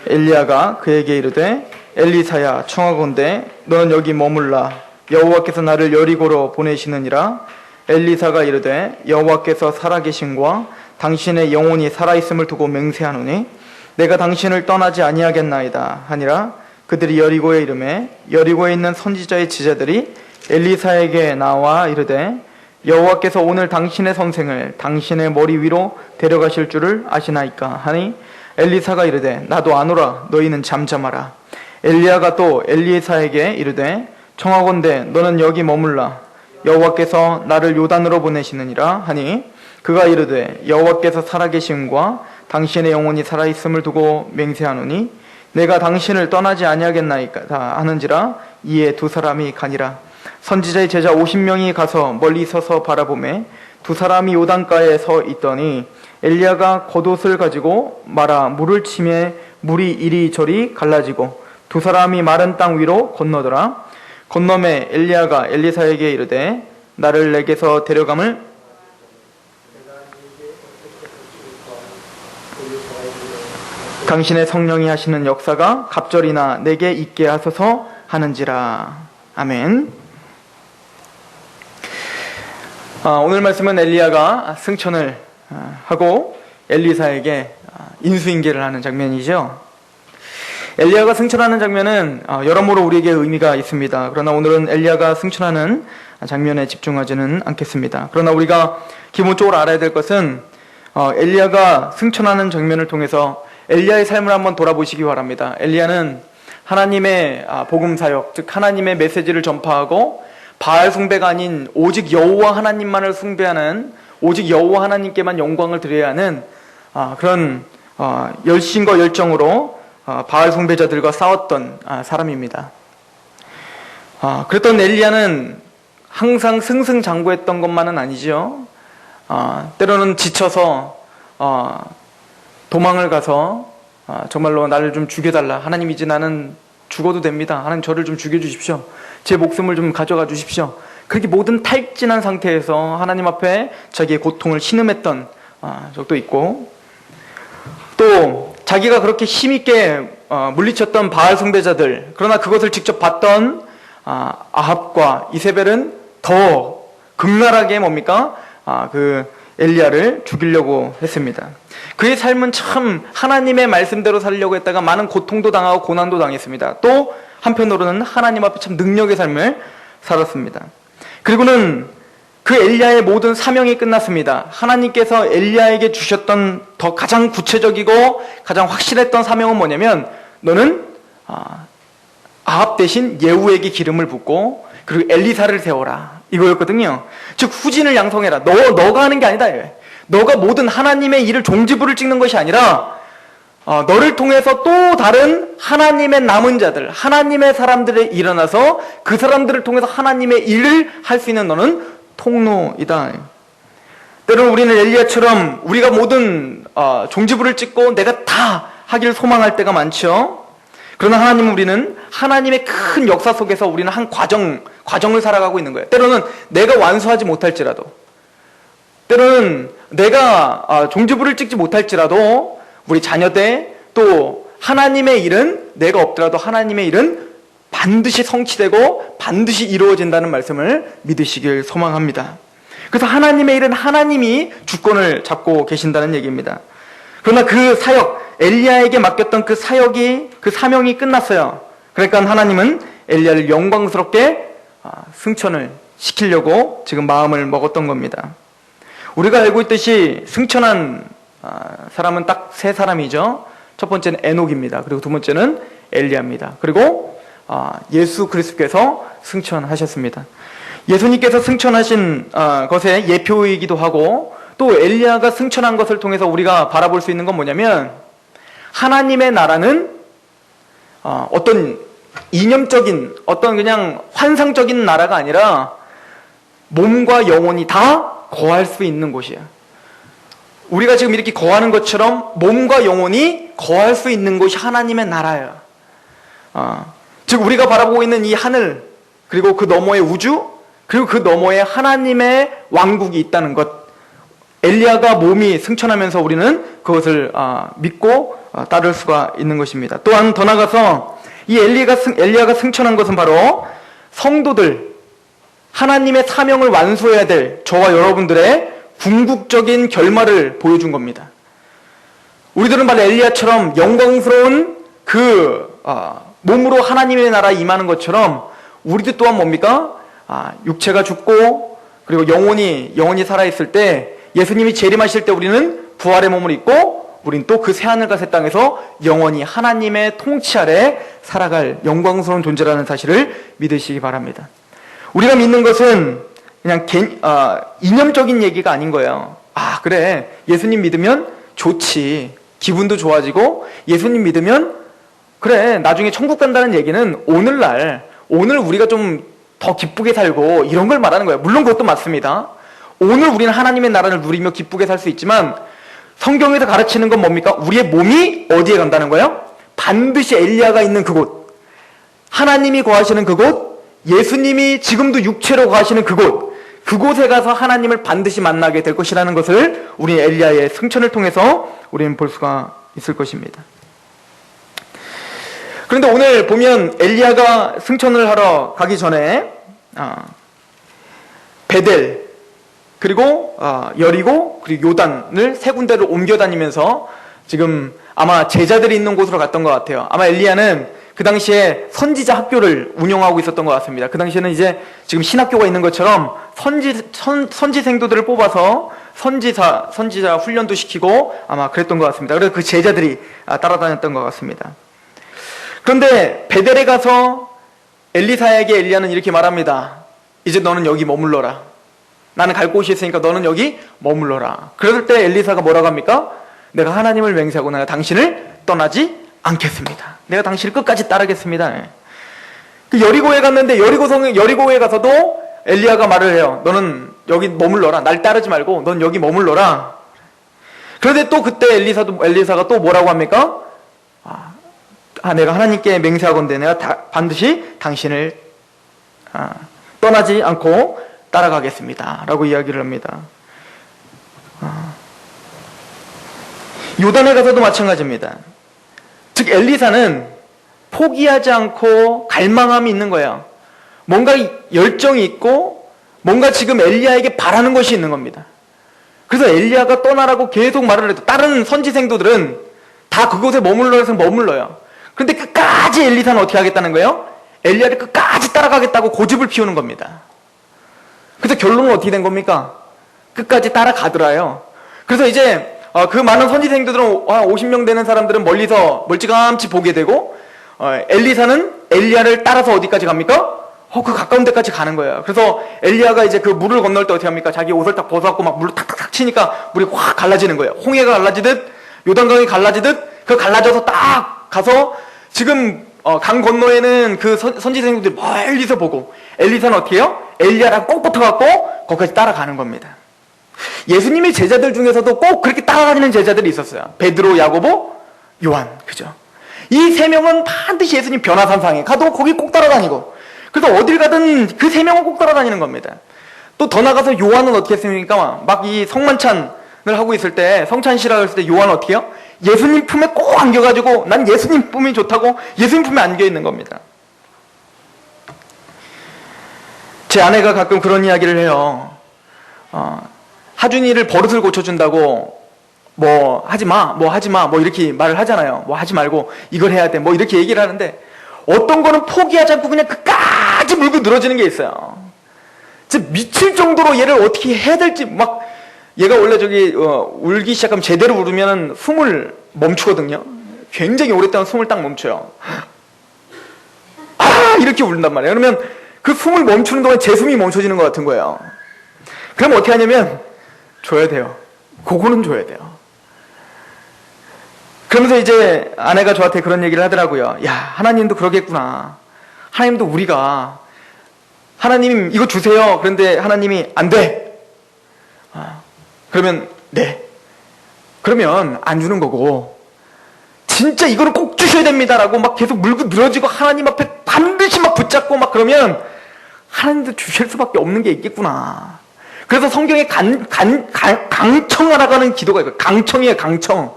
엘리야가 그에게 이르되 엘리사야 청하건대 너는 여기 머물라 여호와께서 나를 여리고로 보내시느니라. 엘리사가 이르되 여호와께서 살아계심과 당신의 영혼이 살아있음을 두고 맹세하노니 내가 당신을 떠나지 아니하겠나이다 하니라. 그들이 여리고에 이르매 여리고에 있는 선지자의 지자들이 엘리사에게 나와 이르되 여호와께서 오늘 당신의 선생을 당신의 머리 위로 데려가실 줄을 아시나이까 하니 엘리사가 이르되 나도 아노라 너희는 잠잠하라. 엘리야가 또 엘리사에게 이르되 청하건대 너는 여기 머물라 여호와께서 나를 요단으로 보내시느니라 하니 그가 이르되 여호와께서 살아계심과 당신의 영혼이 살아있음을 두고 맹세하노니 내가 당신을 떠나지 아니하겠나이까 하는지라. 이에 두 사람이 가니라. 선지자의 제자 50명이 가서 멀리 서서 바라보매 두 사람이 요단가에 서 있더니 엘리야가 겉옷을 가지고 말아 물을 치매 물이 이리저리 갈라지고 두 사람이 마른 땅 위로 건너더라. 건너매 엘리야가 엘리사에게 이르되 나를 내게서 데려감을 당신의 성령이 하시는 역사가 갑절이나 내게 있게 하소서 하는지라. 아멘. 오늘 말씀은 엘리야가 승천을 하고 엘리사에게 인수인계를 하는 장면이죠. 엘리야가 승천하는 장면은 여러모로 우리에게 의미가 있습니다. 그러나 오늘은 엘리야가 승천하는 장면에 집중하지는 않겠습니다. 그러나 우리가 기본적으로 알아야 될 것은 엘리야가 승천하는 장면을 통해서 엘리야의 삶을 한번 돌아보시기 바랍니다. 엘리야는 하나님의 복음 사역, 즉 하나님의 메시지를 전파하고 바알 숭배가 아닌 오직 여호와 하나님만을 숭배하는, 오직 여호와 하나님께만 영광을 드려야 하는 그런 열심과 열정으로 바알 숭배자들과 싸웠던 사람입니다. 그랬던 엘리야는 항상 승승장구했던 것만은 아니죠. 때로는 지쳐서 도망을 가서 정말로 나를 좀 죽여달라, 하나님 이제 나는 죽어도 됩니다, 하나님 저를 좀 죽여주십시오, 제 목숨을 좀 가져가 주십시오, 그렇게 모든 탈진한 상태에서 하나님 앞에 자기의 고통을 신음했던 적도 있고, 또 자기가 그렇게 힘있게 물리쳤던 바알 숭배자들, 그러나 그것을 직접 봤던 아합과 이세벨은 더 극렬하게 뭡니까? 그 엘리야를 죽이려고 했습니다. 그의 삶은 참 하나님의 말씀대로 살려고 했다가 많은 고통도 당하고 고난도 당했습니다. 또 한편으로는 하나님 앞에 참 능력의 삶을 살았습니다. 그리고는 그 엘리야의 모든 사명이 끝났습니다. 하나님께서 엘리야에게 주셨던 더 가장 구체적이고 가장 확실했던 사명은 뭐냐면, 너는 아합 대신 예후에게 기름을 붓고 그리고 엘리사를 세워라, 이거였거든요. 즉 후진을 양성해라. 너가 하는 게 아니다. 너가 모든 하나님의 일을 종지부를 찍는 것이 아니라 너를 통해서 또 다른 하나님의 남은 자들, 하나님의 사람들이 일어나서 그 사람들을 통해서 하나님의 일을 할 수 있는 너는 통로이다. 때로는 우리는 엘리야처럼 우리가 모든 종지부를 찍고 내가 다 하기를 소망할 때가 많죠. 그러나 하나님은, 우리는 하나님의 큰 역사 속에서 우리는 한 과정을 살아가고 있는 거예요. 때로는 내가 완수하지 못할지라도, 때로는 내가 종지부를 찍지 못할지라도 우리 자녀들, 또 하나님의 일은 내가 없더라도 하나님의 일은 반드시 성취되고 반드시 이루어진다는 말씀을 믿으시길 소망합니다. 그래서 하나님의 일은 하나님이 주권을 잡고 계신다는 얘기입니다. 그러나 그 사역, 엘리야에게 맡겼던 그 사역이, 그 사명이 끝났어요. 그러니까 하나님은 엘리야를 영광스럽게 승천을 시키려고 지금 마음을 먹었던 겁니다. 우리가 알고 있듯이 승천한 사람은 딱 세 사람이죠. 첫 번째는 에녹입니다. 그리고 두 번째는 엘리야입니다. 그리고 예수 그리스도께서 승천하셨습니다. 예수님께서 승천하신 것의 예표이기도 하고, 또 엘리야가 승천한 것을 통해서 우리가 바라볼 수 있는 건 뭐냐면, 하나님의 나라는 어떤 이념적인, 어떤 그냥 환상적인 나라가 아니라 몸과 영혼이 다 거할 수 있는 곳이야. 우리가 지금 이렇게 거하는 것처럼 몸과 영혼이 거할 수 있는 곳이 하나님의 나라야. 즉 우리가 바라보고 있는 이 하늘, 그리고 그 너머의 우주, 그리고 그 너머에 하나님의 왕국이 있다는 것, 엘리야가 몸이 승천하면서 우리는 그것을 믿고 따를 수가 있는 것입니다. 또한 더 나아가서 이 엘리야가 승천한 것은 바로 성도들, 하나님의 사명을 완수해야 될 저와 여러분들의 궁극적인 결말을 보여준 겁니다. 우리들은 바로 엘리야처럼 영광스러운 몸으로 하나님의 나라에 임하는 것처럼 우리도 또한 뭡니까? 육체가 죽고 그리고 영혼이 살아있을 때 예수님이 재림하실 때 우리는 부활의 몸을 입고 우린 또 그 새하늘과 새 땅에서 영원히 하나님의 통치 아래 살아갈 영광스러운 존재라는 사실을 믿으시기 바랍니다. 우리가 믿는 것은 그냥 이념적인 얘기가 아닌 거예요. 그래, 예수님 믿으면 좋지, 기분도 좋아지고 예수님 믿으면 그래, 나중에 천국 간다는 얘기는 오늘 우리가 좀 더 기쁘게 살고 이런 걸 말하는 거예요. 물론 그것도 맞습니다. 오늘 우리는 하나님의 나라를 누리며 기쁘게 살 수 있지만 성경에서 가르치는 건 뭡니까? 우리의 몸이 어디에 간다는 거예요? 반드시 엘리야가 있는 그곳, 하나님이 거하시는 그곳, 예수님이 지금도 육체로 거하시는 그곳에 가서 하나님을 반드시 만나게 될 것이라는 것을 우리 엘리야의 승천을 통해서 우리는 볼 수가 있을 것입니다. 그런데 오늘 보면 엘리야가 승천을 하러 가기 전에 베델 그리고 여리고 그리고 요단을 세 군데를 옮겨 다니면서 지금 아마 제자들이 있는 곳으로 갔던 것 같아요. 아마 엘리야는 그 당시에 선지자 학교를 운영하고 있었던 것 같습니다. 그 당시에는 이제 지금 신학교가 있는 것처럼 선지생도들을 뽑아서 선지자 훈련도 시키고 아마 그랬던 것 같습니다. 그래서 그 제자들이 따라다녔던 것 같습니다. 그런데 베델에 가서 엘리사에게 엘리야는 이렇게 말합니다. 이제 너는 여기 머물러라. 나는 갈 곳이 있으니까 너는 여기 머물러라. 그럴 때 엘리사가 뭐라고 합니까? 내가 하나님을 맹세하고 내가 당신을 떠나지 않겠습니다. 내가 당신을 끝까지 따르겠습니다. 그 여리고에 갔는데 여리고에 가서도 엘리야가 말을 해요. 너는 여기 머물러라. 날 따르지 말고 넌 여기 머물러라. 그런데 또 그때 엘리사가 또 뭐라고 합니까? 내가 하나님께 맹세하건대 내가 반드시 당신을 떠나지 않고 따라가겠습니다. 라고 이야기를 합니다. 요단에 가서도 마찬가지입니다. 즉 엘리사는 포기하지 않고 갈망함이 있는 거예요. 뭔가 열정이 있고 뭔가 지금 엘리야에게 바라는 것이 있는 겁니다. 그래서 엘리야가 떠나라고 계속 말을 해도 다른 선지생도들은 다 그곳에 머물러요. 그런데 끝까지 엘리사는 어떻게 하겠다는 거예요? 엘리야를 끝까지 따라가겠다고 고집을 피우는 겁니다. 그래서 결론은 어떻게 된 겁니까? 끝까지 따라가더라요. 그래서 이제 그 많은 선지생들은 50명 되는 사람들은 멀리서 멀찌감치 보게 되고 엘리사는 엘리야를 따라서 어디까지 갑니까? 그 가까운 데까지 가는 거예요. 그래서 엘리야가 이제 그 물을 건널 때 어떻게 합니까? 자기 옷을 딱 벗어갖고 막 물을 탁탁탁 치니까 물이 확 갈라지는 거예요. 홍해가 갈라지듯 요단강이 갈라지듯 그 갈라져서 딱 가서 지금 강 건너에는 그 선지생들이 멀리서 보고 엘리사는 어떻게 해요? 엘리야랑 꼭 붙어갖고 거기까지 따라가는 겁니다. 예수님의 제자들 중에서도 꼭 그렇게 따라다니는 제자들이 있었어요. 베드로, 야고보, 요한, 그죠? 이 세 명은 반드시 예수님 변화산상에 가도 거기 꼭 따라다니고 그래서 어딜 가든 그 세 명은 꼭 따라다니는 겁니다. 또 더 나가서 요한은 어떻게 했습니까? 막 이 성만찬을 하고 있을 때 성찬시라고 했을 때 요한은 어떻게 해요? 예수님 품에 꼭 안겨가지고 난 예수님 품이 좋다고 예수님 품에 안겨있는 겁니다. 제 아내가 가끔 그런 이야기를 해요. 하준이를 버릇을 고쳐준다고 뭐 하지마 뭐 이렇게 말을 하잖아요. 뭐 하지 말고 이걸 해야 돼 뭐 이렇게 얘기를 하는데 어떤 거는 포기하지 않고 그냥 끝까지 물고 늘어지는 게 있어요. 진짜 미칠 정도로 얘를 어떻게 해야 될지 막 얘가 원래 울기 시작하면 제대로 울으면 숨을 멈추거든요. 굉장히 오랫동안 숨을 딱 멈춰요. 이렇게 울린단 말이에요. 그러면 그 숨을 멈추는 동안 제 숨이 멈춰지는 것 같은 거예요. 그럼 어떻게 하냐면 줘야 돼요. 그거는 줘야 돼요. 그러면서 이제 아내가 저한테 그런 얘기를 하더라고요. 야, 하나님도 그러겠구나. 하나님도 우리가 하나님 이거 주세요. 그런데 하나님이 안 돼. 그러면 네. 그러면 안 주는 거고 진짜 이거를 꼭 주셔야 됩니다라고 막 계속 물고 늘어지고 하나님 앞에 반드시 막 붙잡고 막 그러면 하나님도 주실 수밖에 없는 게 있겠구나. 그래서 성경에 강청하라고 하는 기도가 있고, 강청이에요, 강청.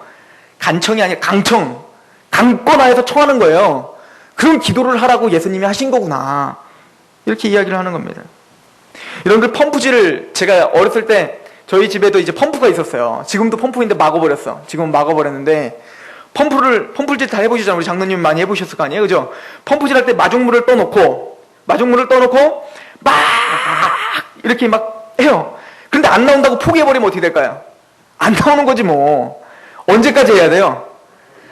간청이 아니라 강청. 강권하에서 청하는 거예요. 그런 기도를 하라고 예수님이 하신 거구나. 이렇게 이야기를 하는 겁니다. 이런 그 펌프질을 제가 어렸을 때 저희 집에도 이제 펌프가 있었어요. 지금도 펌프인데 막아버렸어. 지금은 막아버렸는데 펌프질 다 해보시잖아요. 우리 장로님 많이 해보셨을 거 아니에요, 그죠? 펌프질 할 때 마중물을 떠놓고 막 이렇게 막 해요. 근데 안 나온다고 포기해버리면 어떻게 될까요? 안 나오는 거지 뭐. 언제까지 해야 돼요?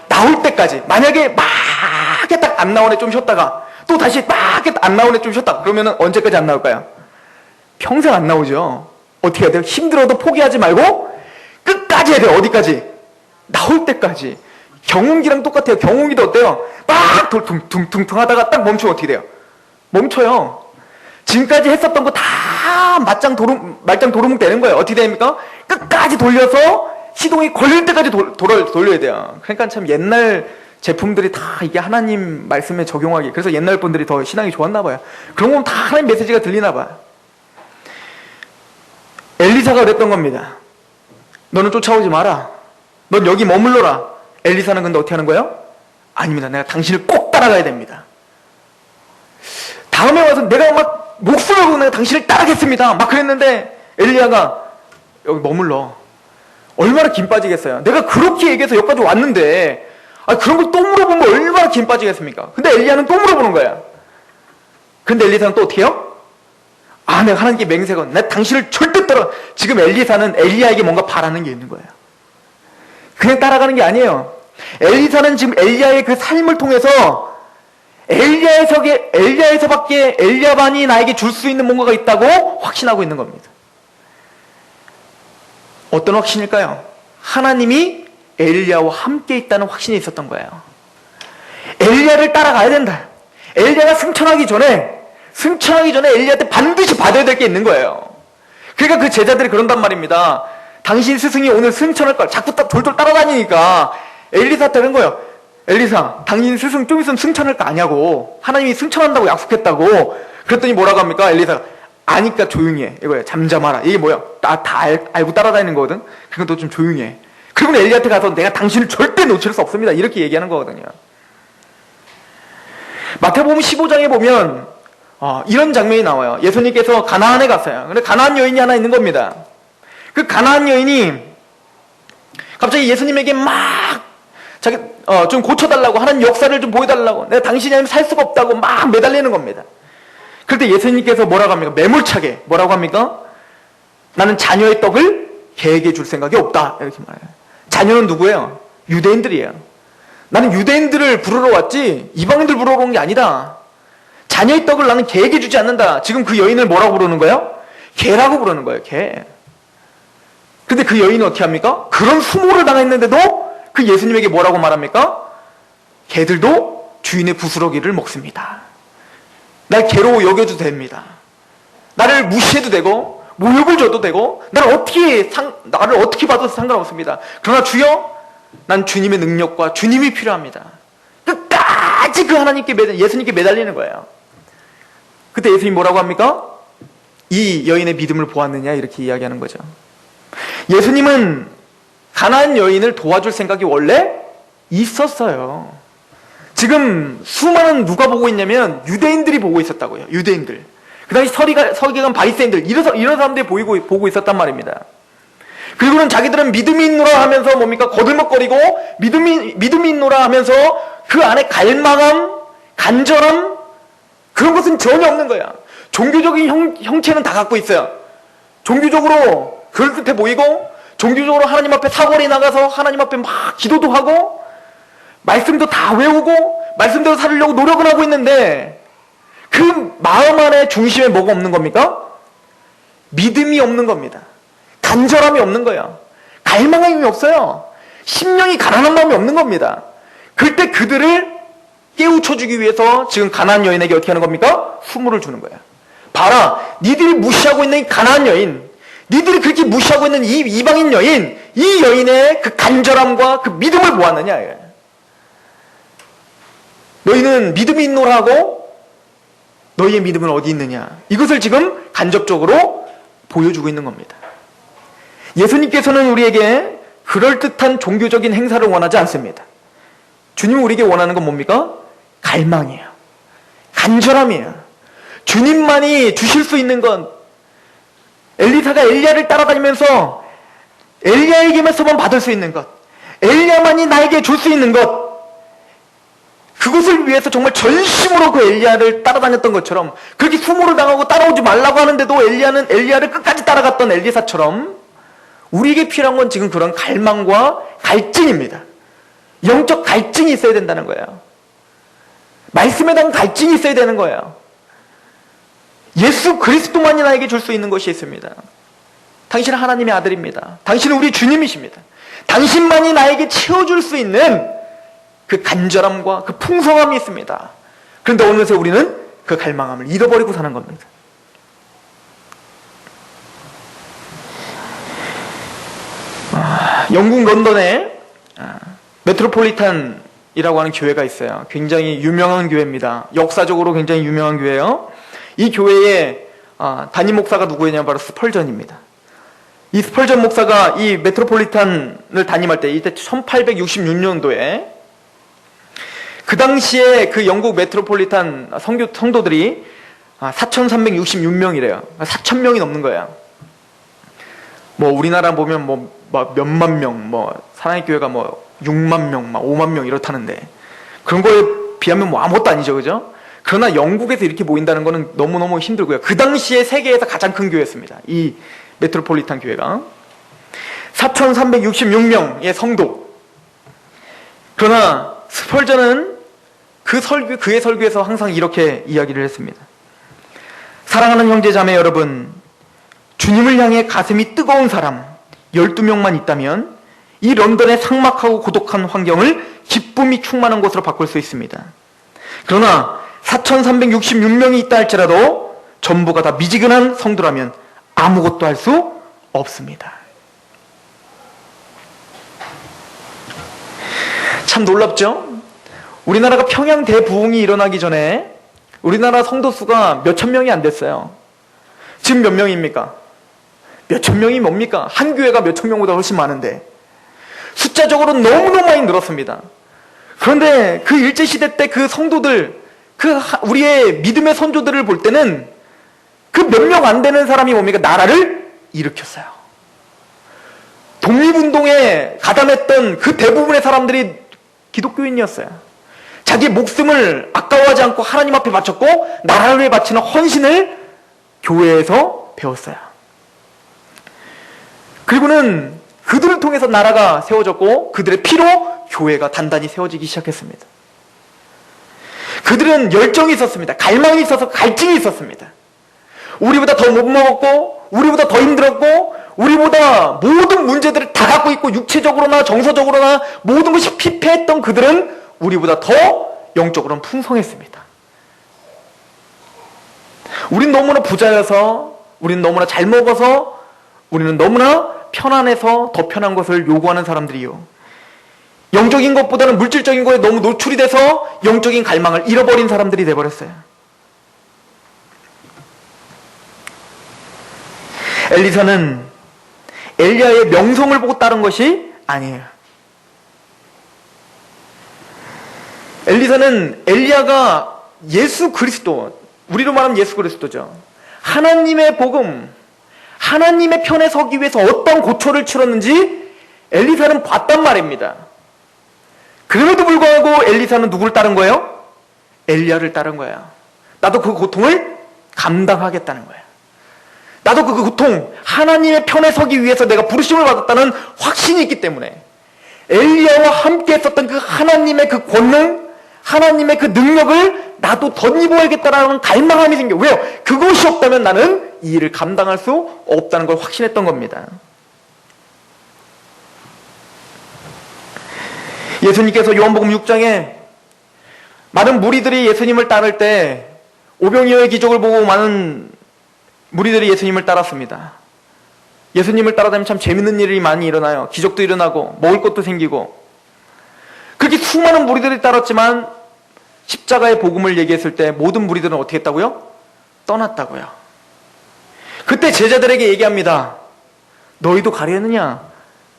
나올 때까지. 만약에 막 딱 안 나오네 좀 쉬었다가 또 다시 막 안 나오네 좀 쉬었다. 그러면은 언제까지 안 나올까요? 평생 안 나오죠. 어떻게 해야 돼요? 힘들어도 포기하지 말고 끝까지 해야 돼요. 어디까지? 나올 때까지. 경운기랑 똑같아요. 경운기도 어때요? 막 퉁퉁퉁 하다가 딱 멈추면 어떻게 돼요? 멈춰요. 지금까지 했었던 거 다 말짱 도루묵 되는 거예요. 어떻게 됩니까? 끝까지 돌려서 시동이 걸릴 때까지 돌려야 돼요. 그러니까 참 옛날 제품들이 다 이게 하나님 말씀에 적용하기, 그래서 옛날 분들이 더 신앙이 좋았나 봐요. 그런 건 다 하나님 메시지가 들리나 봐요. 엘리사가 그랬던 겁니다. 너는 쫓아오지 마라. 넌 여기 머물러라. 엘리사는 근데 어떻게 하는 거예요? 아닙니다. 내가 당신을 꼭 따라가야 됩니다. 다음에 와서 내가 막 목숨을 걸고 내가 당신을 따르겠습니다. 막 그랬는데 엘리야가 여기 머물러. 얼마나 김 빠지겠어요. 내가 그렇게 얘기해서 여기까지 왔는데 그런 걸 또 물어보면 얼마나 김 빠지겠습니까? 근데 엘리야는 또 물어보는 거야. 근데 엘리사는 또 어떻게 해요? 내가 하나님께 맹세건 내가 당신을 절대 지금 엘리사는 엘리야에게 뭔가 바라는 게 있는 거예요. 그냥 따라가는 게 아니에요. 엘리사는 지금 엘리야의 그 삶을 통해서 엘리야에서밖에 엘리야만이 나에게 줄 수 있는 뭔가가 있다고 확신하고 있는 겁니다. 어떤 확신일까요? 하나님이 엘리야와 함께 있다는 확신이 있었던 거예요. 엘리야를 따라가야 된다. 엘리야가 승천하기 전에 엘리야한테 반드시 받아야 될 게 있는 거예요. 그러니까 그 제자들이 그런단 말입니다. 당신 스승이 오늘 승천할 걸 자꾸 돌돌 따라다니니까 엘리사한테 그런 거예요. 엘리사, 당신 스승 좀 있으면 승천할 거 아냐고. 하나님이 승천한다고 약속했다고. 그랬더니 뭐라고 합니까? 엘리사가 아니까 조용히 해. 이거야. 잠잠하라. 이게 뭐야? 나 다 알고 따라다니는 거거든. 그러니까 너 좀 조용히 해. 그러면 엘리야한테 가서 내가 당신을 절대 놓칠 수 없습니다. 이렇게 얘기하는 거거든요. 마태복음 15장에 보면 이런 장면이 나와요. 예수님께서 가나안에 갔어요. 근데 가나안 여인이 하나 있는 겁니다. 그 가나안 여인이 갑자기 예수님에게 막 자기 좀 고쳐달라고, 하나님 역사를 좀 보여달라고, 내가 당신이 아니면 살 수가 없다고 막 매달리는 겁니다. 그럴 때 예수님께서 뭐라고 합니까? 매몰차게 뭐라고 합니까? 나는 자녀의 떡을 개에게 줄 생각이 없다. 이렇게 말해요. 자녀는 누구예요? 유대인들이에요. 나는 유대인들을 부르러 왔지 이방인들 부르러 온 게 아니다. 자녀의 떡을 나는 개에게 주지 않는다. 지금 그 여인을 뭐라고 부르는 거예요? 개라고 부르는 거예요. 개. 근데 그 여인은 어떻게 합니까? 그런 수모를 당했는데도 그 예수님에게 뭐라고 말합니까? 개들도 주인의 부스러기를 먹습니다. 날 개로 여겨도 됩니다. 나를 무시해도 되고 모욕을 줘도 되고 나를 어떻게 봐도 상관없습니다. 그러나 주여, 난 주님의 능력과 주님이 필요합니다. 끝까지 그 예수님께 매달리는 거예요. 그때 예수님이 뭐라고 합니까? 이 여인의 믿음을 보았느냐, 이렇게 이야기하는 거죠. 예수님은 가나안 여인을 도와줄 생각이 원래 있었어요. 지금 수많은 누가 보고 있냐면 유대인들이 보고 있었다고요. 유대인들. 그 당시 서기관 바리새인들, 이런 사람들이 보고 있었단 말입니다. 그리고는 자기들은 믿음이 있노라 하면서 뭡니까? 거들먹거리고 믿음이 있노라 하면서 그 안에 갈망함, 간절함, 그런 것은 전혀 없는 거야. 종교적인 형체는 다 갖고 있어요. 종교적으로 그럴듯해 보이고, 종교적으로 하나님 앞에 사거리 나가서 하나님 앞에 막 기도도 하고, 말씀도 다 외우고, 말씀대로 살으려고 노력을 하고 있는데, 그 마음 안에 중심에 뭐가 없는 겁니까? 믿음이 없는 겁니다. 간절함이 없는 거예요. 갈망함이 없어요. 심령이 가난한 마음이 없는 겁니다. 그때 그들을 깨우쳐주기 위해서 지금 가나안 여인에게 어떻게 하는 겁니까? 수모를 주는 거예요. 봐라, 니들이 무시하고 있는 이 가나안 여인, 니들이 그렇게 무시하고 있는 이 이방인 여인, 이 여인의 그 간절함과 그 믿음을 보았느냐. 너희는 믿음이 있노라 하고 너희의 믿음은 어디 있느냐. 이것을 지금 간접적으로 보여주고 있는 겁니다. 예수님께서는 우리에게 그럴듯한 종교적인 행사를 원하지 않습니다. 주님은 우리에게 원하는 건 뭡니까? 갈망이에요. 간절함이에요. 주님만이 주실 수 있는 건, 엘리사가 엘리야를 따라다니면서 엘리야에게만서만 받을 수 있는 것, 엘리야만이 나에게 줄 수 있는 것, 그것을 위해서 정말 전심으로 그 엘리야를 따라다녔던 것처럼, 그렇게 수모를 당하고 따라오지 말라고 하는데도 엘리야는 엘리야를 끝까지 따라갔던 엘리사처럼 우리에게 필요한 건 지금 그런 갈망과 갈증입니다. 영적 갈증이 있어야 된다는 거예요. 말씀에 대한 갈증이 있어야 되는 거예요. 예수 그리스도만이 나에게 줄 수 있는 것이 있습니다. 당신은 하나님의 아들입니다. 당신은 우리 주님이십니다. 당신만이 나에게 채워줄 수 있는 그 간절함과 그 풍성함이 있습니다. 그런데 어느새 우리는 그 갈망함을 잃어버리고 사는 겁니다. 영국 런던에 메트로폴리탄이라고 하는 교회가 있어요. 굉장히 유명한 교회입니다. 역사적으로 굉장히 유명한 교회예요. 이 교회의 담임 목사가 누구였냐면 바로 스펄전입니다. 이 스펄전 목사가 이 메트로폴리탄을 담임할 때, 이때 1866년도에 그 당시에 그 영국 메트로폴리탄 성도들이 4,366명이래요. 4,000명이 넘는 거예요. 뭐 우리나라 보면 뭐 몇만 명, 뭐 사랑의 교회가 뭐 6만 명, 막 5만 명 이렇다는데, 그런 거에 비하면 뭐 아무것도 아니죠, 그죠? 그러나 영국에서 이렇게 모인다는 거는 너무너무 힘들고요. 그 당시에 세계에서 가장 큰 교회였습니다. 이 메트로폴리탄 교회가 4,366명의 성도. 그러나 스펄전은 그의 설교에서 항상 이렇게 이야기를 했습니다. 사랑하는 형제 자매 여러분, 주님을 향해 가슴이 뜨거운 사람 12명만 있다면 이 런던의 삭막하고 고독한 환경을 기쁨이 충만한 곳으로 바꿀 수 있습니다. 그러나 4,366명이 있다 할지라도 전부가 다 미지근한 성도라면 아무것도 할 수 없습니다. 참 놀랍죠? 우리나라가 평양 대부흥이 일어나기 전에 우리나라 성도 수가 몇천 명이 안 됐어요. 지금 몇 명입니까? 몇천 명이 뭡니까? 한 교회가 몇천 명보다 훨씬 많은데 숫자적으로 너무너무 많이 늘었습니다. 그런데 그 일제시대 때 그 성도들, 우리의 믿음의 선조들을 볼 때는 그 몇 명 안 되는 사람이 뭡니까? 나라를 일으켰어요. 독립운동에 가담했던 그 대부분의 사람들이 기독교인이었어요. 자기 목숨을 아까워하지 않고 하나님 앞에 바쳤고 나라를 위해 바치는 헌신을 교회에서 배웠어요. 그리고는 그들을 통해서 나라가 세워졌고 그들의 피로 교회가 단단히 세워지기 시작했습니다. 그들은 열정이 있었습니다. 갈망이 있어서 갈증이 있었습니다. 우리보다 더 못 먹었고 우리보다 더 힘들었고 우리보다 모든 문제들을 다 갖고 있고 육체적으로나 정서적으로나 모든 것이 피폐했던 그들은 우리보다 더 영적으로는 풍성했습니다. 우린 너무나 부자여서, 우린 너무나 잘 먹어서, 우리는 너무나 편안해서 더 편한 것을 요구하는 사람들이요. 영적인 것보다는 물질적인 거에 너무 노출이 돼서 영적인 갈망을 잃어버린 사람들이 돼버렸어요. 엘리사는 엘리야의 명성을 보고 따른 것이 아니에요. 엘리사는 엘리야가 예수 그리스도, 우리로 말하면 예수 그리스도죠. 하나님의 복음, 하나님의 편에 서기 위해서 어떤 고초를 치렀는지 엘리사는 봤단 말입니다. 그럼에도 불구하고 엘리사는 누구를 따른 거예요? 엘리야를 따른 거예요. 나도 그 고통을 감당하겠다는 거예요. 나도 그 고통, 하나님의 편에 서기 위해서 내가 부르심을 받았다는 확신이 있기 때문에 엘리야와 함께 했었던 그 하나님의 그 권능, 하나님의 그 능력을 나도 덧입어야겠다라는 갈망함이 생겨. 왜요? 그것이 없다면 나는 이 일을 감당할 수 없다는 걸 확신했던 겁니다. 예수님께서 요한복음 6장에 많은 무리들이 예수님을 따를 때 오병이어의 기적을 보고 많은 무리들이 예수님을 따랐습니다. 예수님을 따라다니면 참 재밌는 일이 많이 일어나요. 기적도 일어나고 먹을 것도 생기고. 그렇게 수많은 무리들이 따랐지만 십자가의 복음을 얘기했을 때 모든 무리들은 어떻게 했다고요? 떠났다고요. 그때 제자들에게 얘기합니다. 너희도 가려느냐?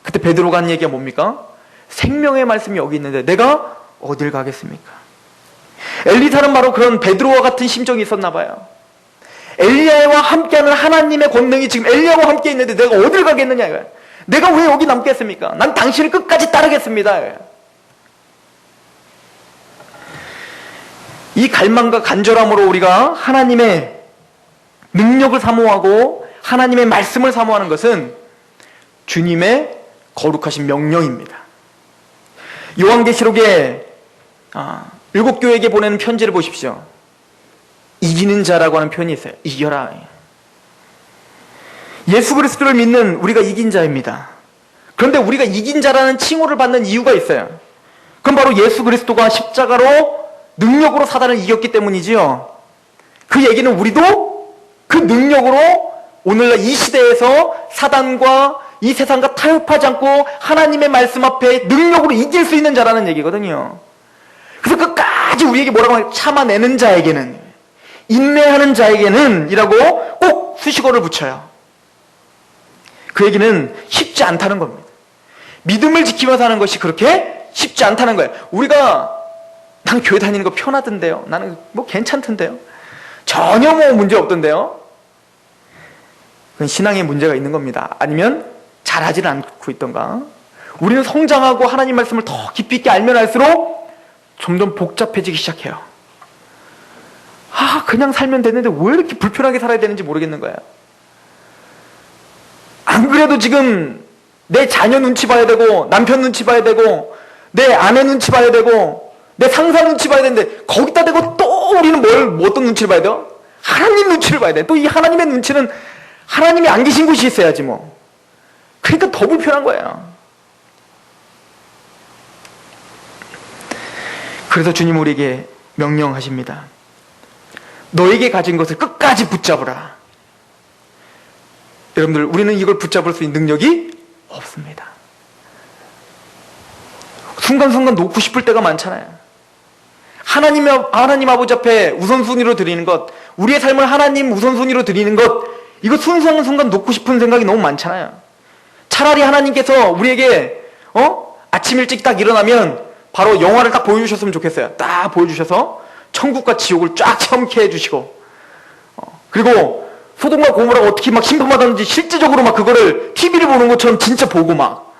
그때 베드로가 한 얘기가 뭡니까? 생명의 말씀이 여기 있는데 내가 어딜 가겠습니까? 엘리사는 바로 그런 베드로와 같은 심정이 있었나 봐요. 엘리야와 함께하는 하나님의 권능이 지금 엘리야와 함께 있는데 내가 어딜 가겠느냐 이거야. 내가 왜 여기 남겠습니까? 난 당신을 끝까지 따르겠습니다. 이 갈망과 간절함으로 우리가 하나님의 능력을 사모하고 하나님의 말씀을 사모하는 것은 주님의 거룩하신 명령입니다. 요한계시록에 7교회에게 보내는 편지를 보십시오. 이기는 자라고 하는 표현이 있어요. 이겨라. 예수 그리스도를 믿는 우리가 이긴 자입니다. 그런데 우리가 이긴 자라는 칭호를 받는 이유가 있어요. 그럼 바로 예수 그리스도가 십자가로 능력으로 사단을 이겼기 때문이지요. 그 얘기는 우리도 그 능력으로 오늘날 이 시대에서 사단과 이 세상과 타협하지 않고 하나님의 말씀 앞에 능력으로 이길 수 있는 자라는 얘기거든요. 그래서 끝까지 우리에게 뭐라고 하냐, 참아내는 자에게는, 인내하는 자에게는 이라고 꼭 수식어를 붙여요. 그 얘기는 쉽지 않다는 겁니다. 믿음을 지키면서 하는 것이 그렇게 쉽지 않다는 거예요. 우리가 난 교회 다니는 거 편하던데요, 나는 뭐 괜찮던데요, 전혀 뭐 문제 없던데요. 그건 신앙에 문제가 있는 겁니다. 아니면 잘하지는 않고 있던가. 우리는 성장하고 하나님 말씀을 더 깊이 있게 알면 알수록 점점 복잡해지기 시작해요. 그냥 살면 되는데 왜 이렇게 불편하게 살아야 되는지 모르겠는 거예요. 안 그래도 지금 내 자녀 눈치 봐야 되고, 남편 눈치 봐야 되고, 내 아내 눈치 봐야 되고, 내 상사 눈치 봐야 되는데, 거기다 대고 또 우리는 어떤 눈치를 봐야 돼요? 하나님 눈치를 봐야 돼. 또 이 하나님의 눈치는 하나님이 안 계신 곳이 있어야지 뭐. 그러니까 더 불편한 거예요. 그래서 주님 우리에게 명령하십니다. 너에게 가진 것을 끝까지 붙잡으라. 여러분들, 우리는 이걸 붙잡을 수 있는 능력이 없습니다. 순간순간 놓고 싶을 때가 많잖아요. 하나님 아버지 앞에 우선순위로 드리는 것, 우리의 삶을 하나님 우선순위로 드리는 것, 이거 순간 놓고 싶은 생각이 너무 많잖아요. 차라리 하나님께서 우리에게 아침 일찍 딱 일어나면 바로 영화를 딱 보여주셨으면 좋겠어요. 딱 보여주셔서 천국과 지옥을 쫙 체험케 해주시고, 그리고 소돔과 고모라가 어떻게 막 심판받았는지 실제적으로 막 그거를 TV를 보는 것처럼 진짜 보고 막,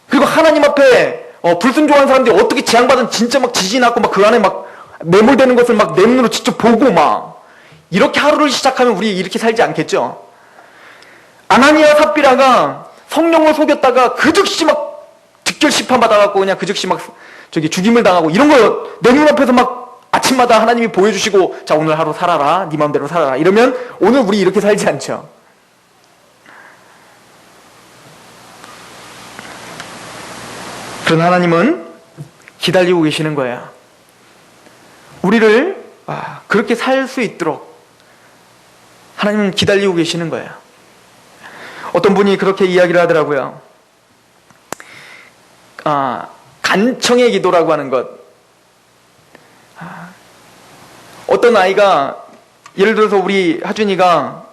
그리고 하나님 앞에 불순종한 사람들이 어떻게 재앙받은 진짜 막 지진 났고 막 그 안에 막 매몰되는 것을 막 내 눈으로 직접 보고 막, 이렇게 하루를 시작하면 우리 이렇게 살지 않겠죠? 아나니아 삽비라가 성령을 속였다가 그 즉시 막 즉결 심판받아갖고 그냥 그 즉시 막 죽임을 당하고 이런 거 내 눈앞에서 막 아침마다 하나님이 보여주시고, 자 오늘 하루 살아라, 네 맘대로 살아라 이러면 오늘 우리 이렇게 살지 않죠. 그런 하나님은 기다리고 계시는 거예요. 우리를 그렇게 살 수 있도록 하나님은 기다리고 계시는 거예요. 어떤 분이 그렇게 이야기를 하더라고요. 간청의 기도라고 하는 것. 어떤 아이가, 예를 들어서 우리 하준이가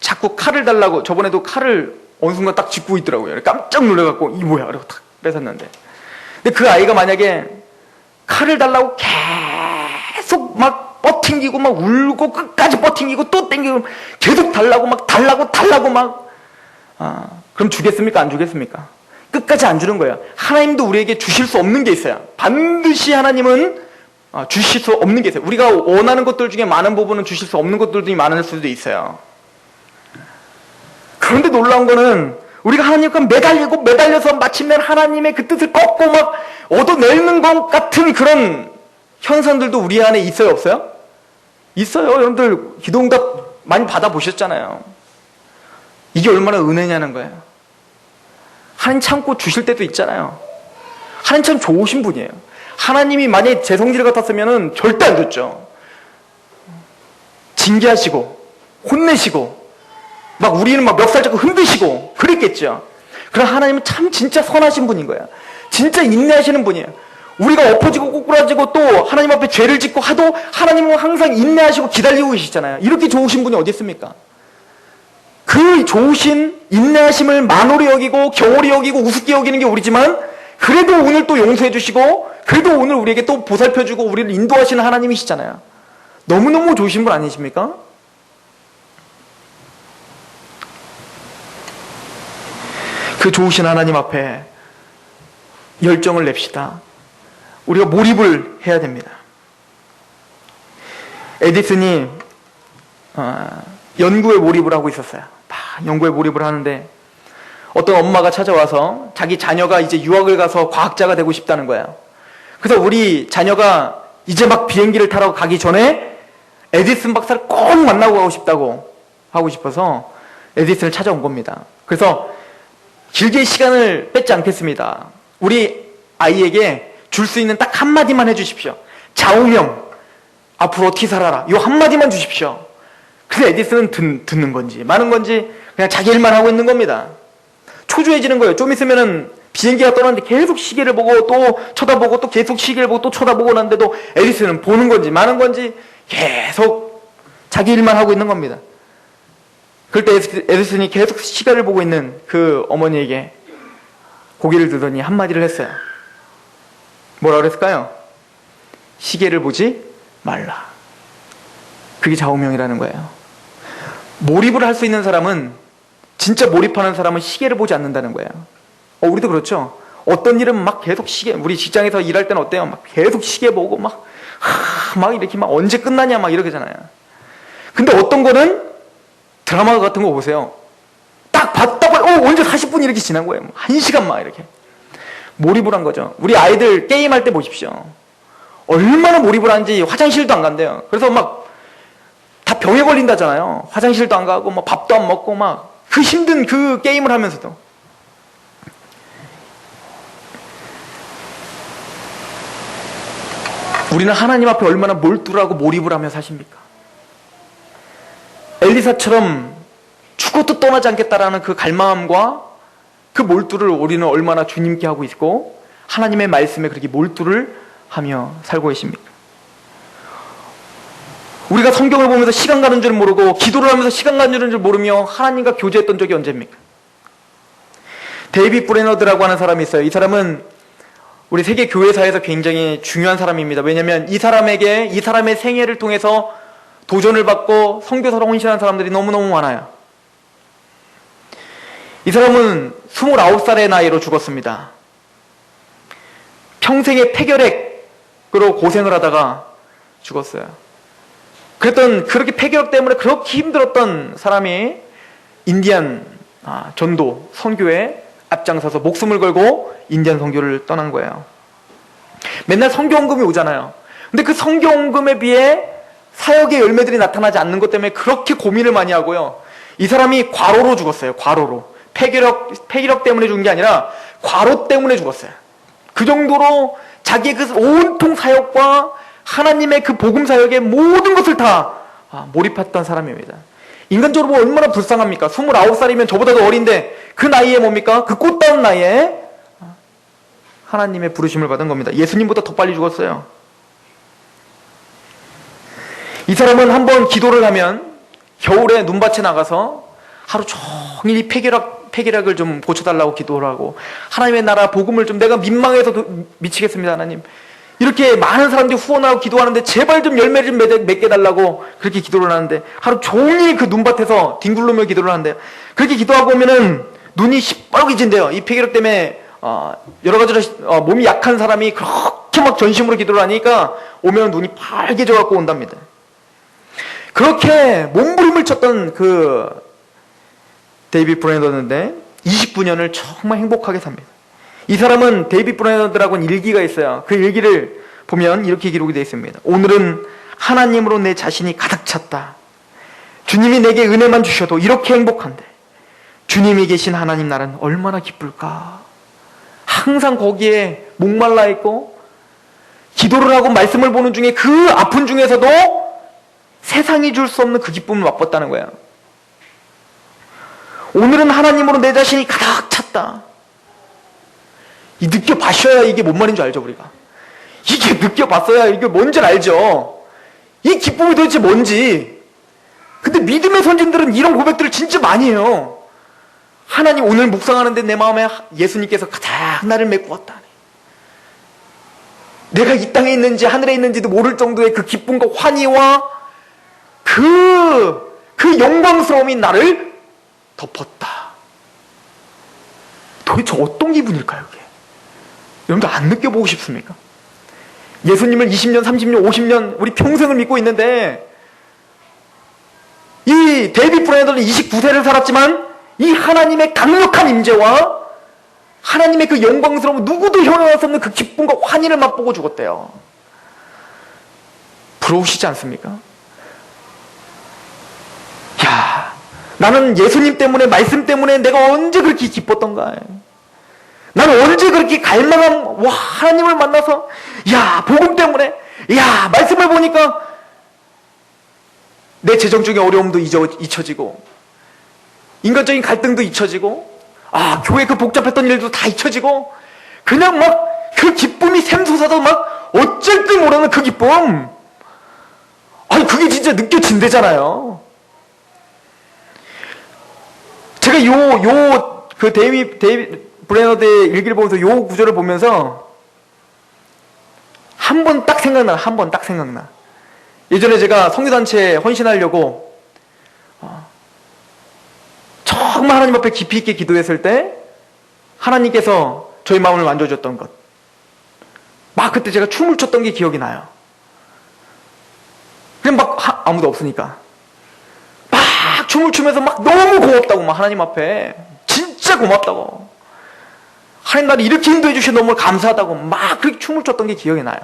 자꾸 칼을 달라고, 저번에도 칼을 어느 순간 딱 짚고 있더라고요. 깜짝 놀라갖고 이 뭐야 이러고 탁 뺏었는데, 근데 그 아이가 만약에 칼을 달라고 계속 막 뻗팅기고 막 울고 끝까지 뻗팅기고 또 땡기고 계속 달라고 막 그럼 주겠습니까? 안 주겠습니까? 끝까지 안 주는 거예요. 하나님도 우리에게 주실 수 없는 게 있어요. 반드시 하나님은 주실 수 없는 게 있어요. 우리가 원하는 것들 중에 많은 부분은 주실 수 없는 것들도 많을 수도 있어요. 그런데 놀라운 거는 우리가 하나님과 매달려서 마침내 하나님의 그 뜻을 꺾고 막 얻어내는 것 같은 그런 현상들도 우리 안에 있어요, 없어요? 있어요. 여러분들 기도응답 많이 받아보셨잖아요. 이게 얼마나 은혜냐는 거예요. 하나님 참고 주실 때도 있잖아요. 하나님 참 좋으신 분이에요. 하나님이 만약에 제 성질 같았으면 절대 안 줬죠. 징계하시고 혼내시고 막 우리는 막 멱살 잡고 흔드시고 그랬겠죠. 그럼 하나님은 참 진짜 선하신 분인 거야. 진짜 인내하시는 분이에요. 우리가 엎어지고 꼬꾸라지고 또 하나님 앞에 죄를 짓고 하도 하나님은 항상 인내하시고 기다리고 계시잖아요. 이렇게 좋으신 분이 어디 있습니까? 그 좋으신 인내하심을 만홀히 여기고 경홀히 여기고 우습게 여기는 게 우리지만 그래도 오늘 또 용서해 주시고 그래도 오늘 우리에게 또 보살펴 주고 우리를 인도하시는 하나님이시잖아요. 너무너무 좋으신 분 아니십니까? 그 좋으신 하나님 앞에 열정을 냅시다. 우리가 몰입을 해야 됩니다. 에디슨이 연구에 몰입을 하고 있었어요. 연구에 몰입을 하는데 어떤 엄마가 찾아와서 자기 자녀가 이제 유학을 가서 과학자가 되고 싶다는 거예요. 그래서 우리 자녀가 이제 막 비행기를 타러 가기 전에 에디슨 박사를 꼭 만나고 가고 싶다고 하고 싶어서 에디슨을 찾아온 겁니다. 그래서 길게 시간을 뺏지 않겠습니다. 우리 아이에게 줄 수 있는 딱 한마디만 해주십시오. 좌우명, 앞으로 어떻게 살아라. 이 한마디만 주십시오. 그래서 에디슨은 듣는 건지 마는 건지 그냥 자기 일만 하고 있는 겁니다. 초조해지는 거예요. 좀 있으면은 비행기가 떠나는데 계속 시계를 보고 또 쳐다보고 또 계속 시계를 보고 또 쳐다보고 났는데도 에디슨은 보는 건지 마는 건지 계속 자기 일만 하고 있는 겁니다. 그럴 때 에디슨이 계속 시계를 보고 있는 그 어머니에게 고개를 들더니 한마디를 했어요. 뭐라 그랬을까요? 시계를 보지 말라. 그게 좌우명이라는 거예요. 몰입을 할 수 있는 사람은, 진짜 몰입하는 사람은 시계를 보지 않는다는 거예요. 우리도 그렇죠. 어떤 일은 막 계속 시계, 우리 직장에서 일할 때는 어때요? 막 계속 시계 보고 막 이렇게 막 언제 끝나냐 막 이러잖아요. 근데 어떤 거는 드라마 같은 거 보세요. 딱 봤다고 언제 40분이 이렇게 지난 거예요. 1시간 막 이렇게. 몰입을 한 거죠. 우리 아이들 게임할 때 보십시오. 얼마나 몰입을 하는지 화장실도 안 간대요. 그래서 막 다 병에 걸린다잖아요. 화장실도 안 가고 막 밥도 안 먹고 막 그 힘든 그 게임을 하면서도. 우리는 하나님 앞에 얼마나 몰두하고 몰입을 하며 사십니까? 엘리사처럼 죽어도 떠나지 않겠다라는 그 갈망함과 그 몰두를 우리는 얼마나 주님께 하고 있고 하나님의 말씀에 그렇게 몰두를 하며 살고 계십니까? 우리가 성경을 보면서 시간 가는 줄 모르고 기도를 하면서 시간 가는 줄 모르며 하나님과 교제했던 적이 언제입니까? 데이빗 브레너드라고 하는 사람이 있어요. 이 사람은 우리 세계 교회사에서 굉장히 중요한 사람입니다. 왜냐하면 이 사람의 생애를 통해서 도전을 받고 선교사로 헌신한 사람들이 너무너무 많아요. 이 사람은 29살의 나이로 죽었습니다. 평생의 폐결핵으로 고생을 하다가 죽었어요. 그렇게 폐결핵 때문에 그렇게 힘들었던 사람이 인디안 전도 선교에 앞장서서 목숨을 걸고 인디안 선교를 떠난 거예요. 맨날 선교헌금이 오잖아요. 근데 그 선교헌금에 비해 사역의 열매들이 나타나지 않는 것 때문에 그렇게 고민을 많이 하고요. 이 사람이 과로로 죽었어요. 과로로. 폐기력 때문에 죽은 게 아니라 과로 때문에 죽었어요. 그 정도로 자기의 그 온통 사역과 하나님의 그 복음 사역의 모든 것을 다 몰입했던 사람입니다. 인간적으로 보면 얼마나 불쌍합니까? 29살이면 저보다 더 어린데 그 나이에 뭡니까? 그 꽃다운 나이에 하나님의 부르심을 받은 겁니다. 예수님보다 더 빨리 죽었어요. 이 사람은 한번 기도를 하면 겨울에 눈밭에 나가서 하루 종일 이 폐결핵을 좀 고쳐달라고 기도를 하고 하나님의 나라 복음을 좀 내가 민망해서 미치겠습니다. 하나님 이렇게 많은 사람들이 후원하고 기도하는데 제발 좀 열매를 좀 맺게 달라고 그렇게 기도를 하는데 하루 종일 그 눈밭에서 뒹굴르며 기도를 하는데 그렇게 기도하고 오면은 눈이 시뻘개진대요. 이 폐결핵 때문에 여러 가지로 몸이 약한 사람이 그렇게 막 전심으로 기도를 하니까 오면 눈이 빨개져 갖고 온답니다. 그렇게 몸부림을 쳤던 그 데이빗 브레너드인데 29년을 정말 행복하게 삽니다. 이 사람은 데이빗 브레너드라고는 일기가 있어요. 그 일기를 보면 이렇게 기록이 되어 있습니다. 오늘은 하나님으로 내 자신이 가득 찼다. 주님이 내게 은혜만 주셔도 이렇게 행복한데 주님이 계신 하나님 나라는 얼마나 기쁠까. 항상 거기에 목말라 있고 기도를 하고 말씀을 보는 중에 그 아픈 중에서도 세상이 줄 수 없는 그 기쁨을 맛봤다는 거예요. 오늘은 하나님으로 내 자신이 가득 찼다. 이 느껴봤어야 이게 뭔 말인 줄 알죠, 우리가? 이게 느껴봤어야 이게 뭔지 알죠? 이 기쁨이 도대체 뭔지. 근데 믿음의 선진들은 이런 고백들을 진짜 많이 해요. 하나님, 오늘 묵상하는데 내 마음에 예수님께서 가장 나를 메꾸었다. 내가 이 땅에 있는지 하늘에 있는지도 모를 정도의 그 기쁨과 환희와 그 영광스러움이 나를 덮었다. 도대체 어떤 기분일까요, 그게? 여러분들 안 느껴보고 싶습니까? 예수님을 20년, 30년, 50년 우리 평생을 믿고 있는데 이 데이빗 브레너는 29세를 살았지만 이 하나님의 강력한 임재와 하나님의 그 영광스러운 누구도 형용할 수 없는 그 기쁨과 환희를 맛보고 죽었대요. 부러우시지 않습니까? 야, 나는 예수님 때문에, 말씀 때문에 내가 언제 그렇게 기뻤던가. 나는 언제 그렇게 갈망한, 와, 하나님을 만나서, 야, 복음 때문에, 야, 말씀을 보니까 내 재정적인 어려움도 잊혀지고, 인간적인 갈등도 잊혀지고, 아, 교회 그 복잡했던 일도 다 잊혀지고, 그냥 막 그 기쁨이 샘솟아서 막 어쩔 줄 모르는 그 기쁨. 아니, 그게 진짜 느껴진대잖아요. 제가 그 데이빗 브레너드의 일기를 보면서 요 구절을 보면서 한 번 딱 생각나. 예전에 제가 성교단체에 헌신하려고 정말 하나님 앞에 깊이 있게 기도했을 때 하나님께서 저희 마음을 만져줬던 것. 막 그때 제가 춤을 췄던 게 기억이 나요. 그냥 막 아무도 없으니까 막 춤을 추면서 막 너무 고맙다고, 막 하나님 앞에 진짜 고맙다고, 하나님 나를 이렇게 인도해 주셔서 너무 감사하다고 막 그렇게 춤을 췄던 게 기억이 나요.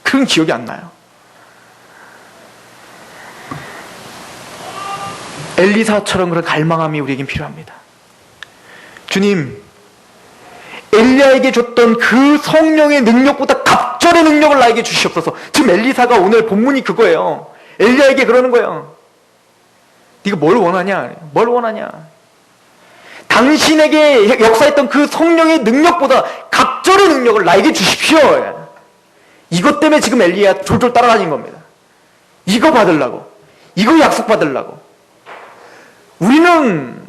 그건 기억이 안 나요. 엘리사처럼 그런 갈망함이 우리에겐 필요합니다. 주님, 엘리야에게 줬던 그 성령의 능력보다 갑절의 능력을 나에게 주시옵소서. 지금 엘리사가 오늘 본문이 그거예요. 엘리야에게 그러는 거예요. 네가 뭘 원하냐? 뭘 원하냐? 당신에게 역사했던 그 성령의 능력보다 갑절의 능력을 나에게 주십시오. 이것 때문에 지금 엘리야 졸졸 따라다닌 겁니다. 이거 받으려고, 이거 약속 받으려고. 우리는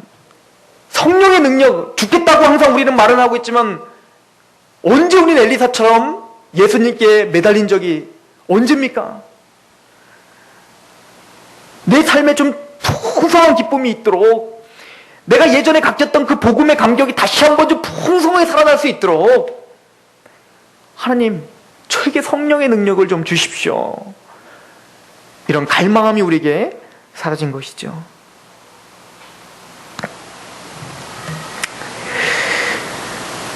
성령의 능력 죽겠다고 항상 우리는 말은 하고 있지만 언제 우리는 엘리사처럼 예수님께 매달린 적이 언제입니까? 내 삶에 좀 풍성한 기쁨이 있도록, 내가 예전에 갖겼던 그 복음의 감격이 다시 한번 좀 풍성하게 살아날 수 있도록 하나님, 저에게 성령의 능력을 좀 주십시오. 이런 갈망함이 우리에게 사라진 것이죠.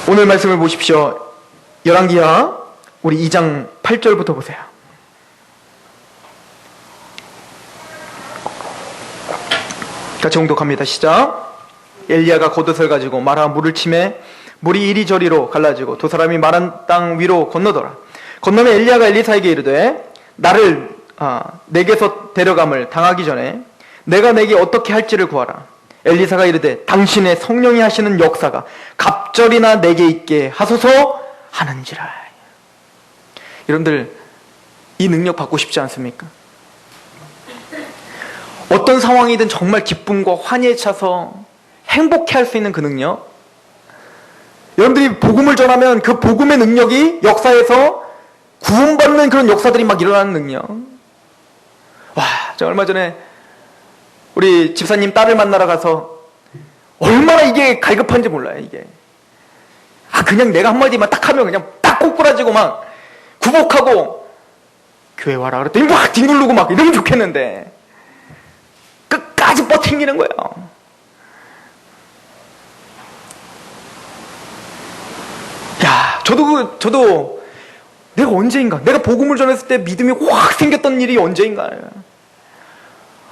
오늘 말씀을 보십시오. 열왕기하 우리 2장 8절부터 보세요. 같이 봉독합니다. 시작. 엘리야가 겉옷을 가지고 마라 물을 치매 물이 이리저리로 갈라지고 두 사람이 마른 땅 위로 건너더라. 건너면 엘리야가 엘리사에게 이르되 나를 내게서 데려감을 당하기 전에 내가 내게 어떻게 할지를 구하라. 엘리사가 이르되 당신의 성령이 하시는 역사가 갑절이나 내게 있게 하소서 하는지라. 여러분들, 이 능력 받고 싶지 않습니까? 어떤 상황이든 정말 기쁨과 환희에 차서 행복해 할 수 있는 그 능력. 여러분들이 복음을 전하면 그 복음의 능력이 역사에서 구원받는 그런 역사들이 막 일어나는 능력. 와, 제가 얼마 전에 우리 집사님 딸을 만나러 가서 얼마나 이게 갈급한지 몰라요, 이게. 그냥 내가 한마디만 딱 하면 그냥 딱 꼬꾸라지고 막 구복하고 교회 와라 그랬더니 막 뒹굴르고 막 이러면 좋겠는데 끝까지 뻗팅기는 거예요. 야, 저도 내가 언제인가, 내가 복음을 전했을 때 믿음이 확 생겼던 일이 언제인가요?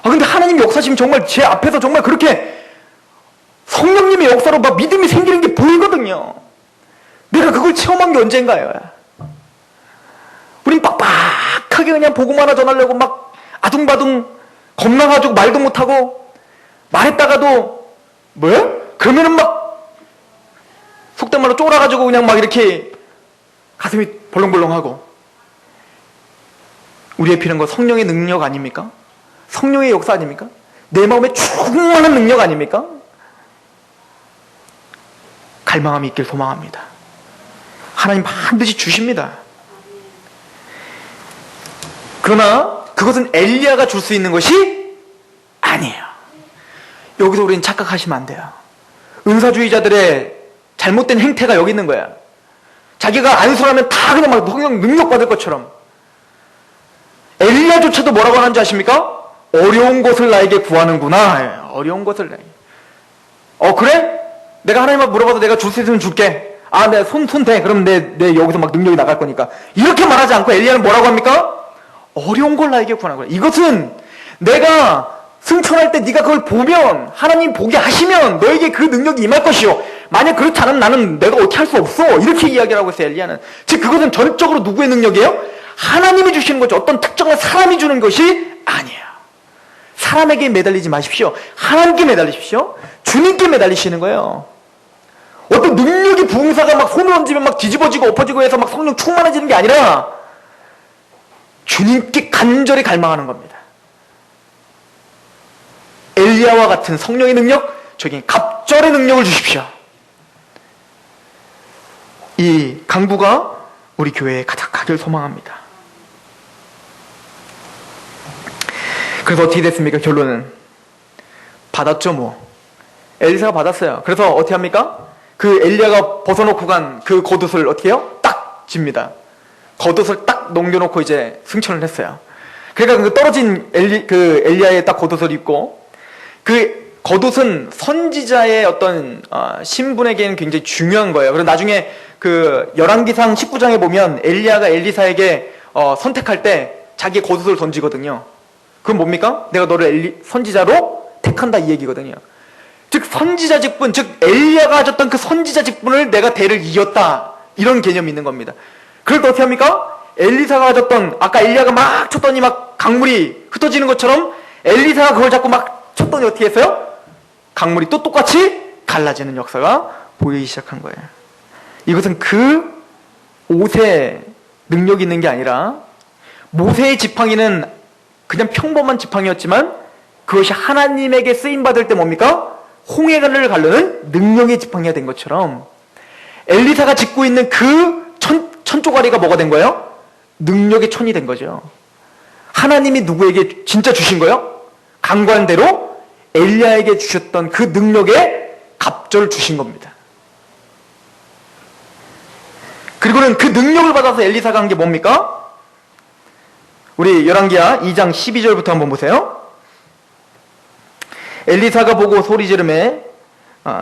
근데 하나님 역사심 정말 제 앞에서 정말 그렇게 성령님의 역사로 막 믿음이 생기는 게 보이거든요. 내가 그걸 체험한 게 언젠가요? 우린 빡빡하게 그냥 복음 하나 전하려고 막 아둥바둥 겁나가지고 말도 못하고, 말했다가도 뭐야? 그러면은 막 속된 말로 쫄아가지고 그냥 막 이렇게 가슴이 벌렁벌렁하고. 우리의 필요한 건 성령의 능력 아닙니까? 성령의 역사 아닙니까? 내 마음에 충만한 능력 아닙니까? 갈망함이 있길 소망합니다. 하나님 반드시 주십니다. 그러나 그것은 엘리야가 줄 수 있는 것이 아니에요. 여기서 우리는 착각하시면 안 돼요. 은사주의자들의 잘못된 행태가 여기 있는 거야. 자기가 안수하면 다 그냥 막 능력 받을 것처럼. 엘리야조차도 뭐라고 하는지 아십니까? 어려운 것을 나에게 구하는구나. 어려운 것을 나에게. 그래? 내가 하나님 앞에 물어봐도 내가 줄 수 있으면 줄게. 내가 손 대. 그럼 내 여기서 막 능력이 나갈 거니까. 이렇게 말하지 않고 엘리야는 뭐라고 합니까? 어려운 걸 나에게 구하는 거야. 이것은 내가 승천할 때 네가 그걸 보면, 하나님 보게 하시면 너에게 그 능력이 임할 것이요. 만약 그렇지 않으면 나는 내가 어떻게 할 수 없어. 이렇게 이야기를 하고 있어요, 엘리야는. 즉 그것은 전적으로 누구의 능력이에요? 하나님이 주시는 거죠. 어떤 특정한 사람이 주는 것이 아니에요. 사람에게 매달리지 마십시오. 하나님께 매달리십시오. 주님께 매달리시는 거예요. 어떤 능력이 부흥사가 막 손을 얹으면 막 뒤집어지고 엎어지고 해서 막 성령 충만해지는 게 아니라 주님께 간절히 갈망하는 겁니다. 엘리야와 같은 성령의 능력, 저기 갑절의 능력을 주십시오. 이 강구가 우리 교회에 가득하길 소망합니다. 그래서 어떻게 됐습니까? 결론은 받았죠 뭐. 엘리사가 받았어요. 그래서 어떻게 합니까? 그 엘리야가 벗어놓고 간 그 겉옷을 어떻게 해요? 딱 집니다. 겉옷을 딱 넘겨놓고 이제 승천을 했어요. 그러니까 그 떨어진 엘리야의 딱 겉옷을 입고, 그 겉옷은 선지자의 어떤 신분에게는 굉장히 중요한 거예요. 그래서 나중에 그 열왕기상 19장에 보면 엘리야가 엘리사에게 선택할 때 자기 겉옷을 던지거든요. 그건 뭡니까? 내가 너를 선지자로 택한다 이 얘기거든요. 즉 선지자 직분, 즉 엘리야가 가졌던 그 선지자 직분을 내가 대를 이었다, 이런 개념이 있는 겁니다. 그럴 때 어떻게 합니까? 엘리사가 가졌던, 아까 엘리야가 막 쳤더니 막 강물이 흩어지는 것처럼 엘리사가 그걸 잡고 막 쳤더니 어떻게 했어요? 강물이 또 똑같이 갈라지는 역사가 보이기 시작한 거예요. 이것은 그 옷에 능력이 있는 게 아니라, 모세의 지팡이는 그냥 평범한 지팡이였지만 그것이 하나님에게 쓰임받을 때 뭡니까? 홍해를 가르는 능력의 지팡이가 된 것처럼, 엘리사가 짚고 있는 그 천조가리가 뭐가 된 거예요? 능력의 천이 된 거죠. 하나님이 누구에게 진짜 주신 거예요? 강관대로 엘리야에게 주셨던 그 능력의 갑절을 주신 겁니다. 그리고는 그 능력을 받아서 엘리사가 한 게 뭡니까? 우리 열왕기하 2장 12절부터 한번 보세요. 엘리사가 보고 소리 지르매